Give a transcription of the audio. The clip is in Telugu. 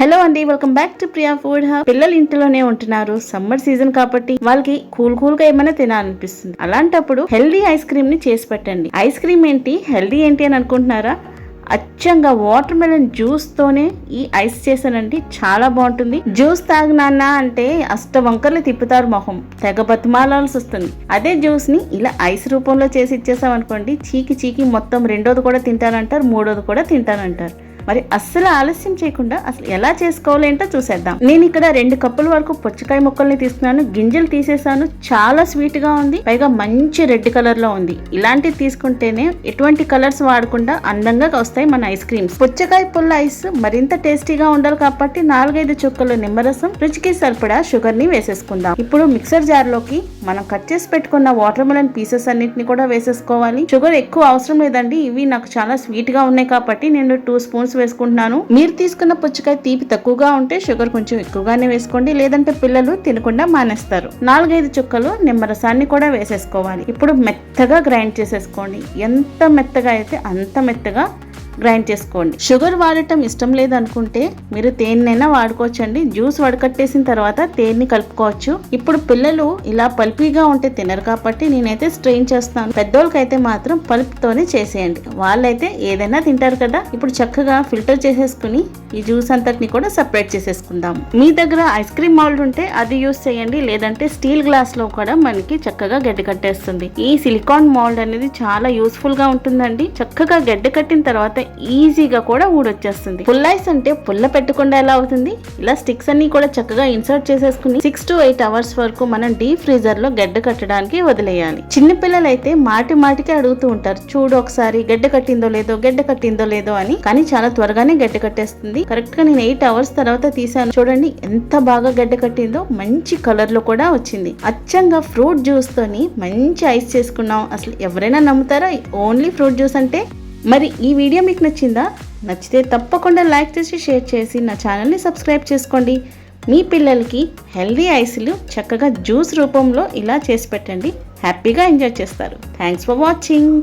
హలో అండి, welcome back to Priya food hub. పిల్లలు ఇంట్లోనే ఉంటున్నారు, సమ్మర్ సీజన్ కాబట్టి వాళ్ళకి కూల్ గా ఏమైనా తినాలనిపిస్తుంది. అలాంటప్పుడు హెల్దీ ఐస్ క్రీమ్ ని చేసి పెట్టండి. ఐస్ క్రీమ్ ఏంటి, హెల్దీ ఏంటి అని అనుకుంటున్నారా? అచ్చంగా వాటర్ మెలన్ జ్యూస్ తోనే ఈ ఐస్ చేశానండి. చాలా బాగుంటుంది. జ్యూస్ తాగినానా అంటే వంకర్లు తిప్పుతారు మొహం, తెగ బతిమాలాల్సి వస్తుంది. అదే జ్యూస్ ని ఇలా ఐస్ రూపంలో చేసి ఇచ్చేసాం అనుకోండి, చీకి మొత్తం రెండోది కూడా తింటానంటారు, మూడోది కూడా తింటానంటారు. మరి అస్సలు ఆలస్యం చేయకుండా అసలు ఎలా చేసుకోవాలి ఏంటో చూసేద్దాం. నేను ఇక్కడ 2 కప్పుల వరకు పుచ్చకాయ ముక్కల్ని తీసుకున్నాను. గింజలు తీసేసాను. చాలా స్వీట్ గా ఉంది, పైగా మంచి రెడ్ కలర్ లో ఉంది. ఇలాంటివి తీసుకుంటేనే ఎటువంటి కలర్స్ వాడకుండా అందంగా వస్తాయి మన ఐస్ క్రీమ్స్. పుచ్చకాయ పుల్ల ఐస్ మరింత టేస్టీగా ఉండాలి కాబట్టి 4-5 చుక్కలు నిమ్మరసం, రుచికి సరిపడా షుగర్ ని వేసేసుకుందాం. ఇప్పుడు మిక్సర్ జార్ లోకి మనం కట్ చేసి పెట్టుకున్న వాటర్ మెలన్ పీసెస్ అన్నిటిని కూడా వేసేసుకోవాలి. షుగర్ ఎక్కువ అవసరం లేదండి, ఇవి నాకు చాలా స్వీట్ గా ఉన్నాయి కాబట్టి నేను 2 స్పూన్స్ వేసుకుంటున్నాను. మీరు తీసుకున్న పుచ్చకాయ తీపి తక్కువగా ఉంటే షుగర్ కొంచెం ఎక్కువగానే వేసుకోండి, లేదంటే పిల్లలు తినకుండా మానేస్తారు. 4-5 చుక్కలు నిమ్మరసాన్ని కూడా వేసేసుకోవాలి. ఇప్పుడు మెత్తగా గ్రైండ్ చేసేసుకోండి. ఎంత మెత్తగా అయితే అంత మెత్తగా గ్రైండ్ చేసుకోండి. షుగర్ వాడటం ఇష్టం లేదనుకుంటే మీరు తేనెనైనా వాడుకోవచ్చండి. జ్యూస్ వడకట్టేసిన తర్వాత తేనెని కలుపుకోవచ్చు. ఇప్పుడు పిల్లలు ఇలా పల్పీగా ఉంటే తినరు కాబట్టి నేనైతే స్ట్రెయిన్ చేస్తాను. పెద్దోళ్ళకైతే మాత్రం పల్ప్తోనే చేసేయండి, వాళ్ళైతే ఏదైనా తింటారు కదా. ఇప్పుడు చక్కగా ఫిల్టర్ చేసేసుకుని ఈ జ్యూస్ అంతటిని కూడా సెపరేట్ చేసేసుకుందాం. మీ దగ్గర ఐస్ క్రీమ్ మౌల్డ్ ఉంటే అది యూస్ చేయండి, లేదంటే స్టీల్ గ్లాస్ లో కూడా మనకి చక్కగా గడ్డ కట్టేస్తుంది. ఈ సిలికాన్ మౌల్డ్ అనేది చాలా యూస్ఫుల్ గా ఉంటుందండి. చక్కగా గడ్డ కట్టిన తర్వాత ఈజీగా కూడా ఊడొచ్చేస్తుంది. పుల్ల ఐస్ అంటే పుల్ల పెట్టకుండా ఎలా అవుతుంది? ఇలా స్టిక్స్ అన్ని కూడా చక్కగా ఇన్సర్ట్ చేసేసుకుని 6 to 8 అవర్స్ వరకు మనం డీప్ ఫ్రీజర్ లో గడ్డ కట్టడానికి వదిలేయాలి. చిన్న పిల్లలు అయితే మాటికి అడుగుతూ ఉంటారు, చూడు ఒకసారి గడ్డ కట్టిందో లేదో అని. కానీ చాలా త్వరగానే గడ్డ కట్టేస్తుంది. కరెక్ట్ గా నేను 8 అవర్స్ తర్వాత తీసాను. చూడండి ఎంత బాగా గడ్డ కట్టిందో, మంచి కలర్ లో కూడా వచ్చింది. అచ్చంగా ఫ్రూట్ జ్యూస్ తోని మంచి ఐస్ చేసుకున్నాం. అసలు ఎవరైనా నమ్ముతారా ఓన్లీ ఫ్రూట్ జ్యూస్ అంటే? మరి ఈ వీడియో మీకు నచ్చిందా? నచ్చితే తప్పకుండా లైక్ చేసి షేర్ చేసి నా ఛానల్ని సబ్స్క్రైబ్ చేసుకోండి. మీ పిల్లలకి హెల్దీ ఐస్లు చక్కగా జ్యూస్ రూపంలో ఇలా చేసి పెట్టండి, హ్యాపీగా ఎంజాయ్ చేస్తారు. Thanks for watching.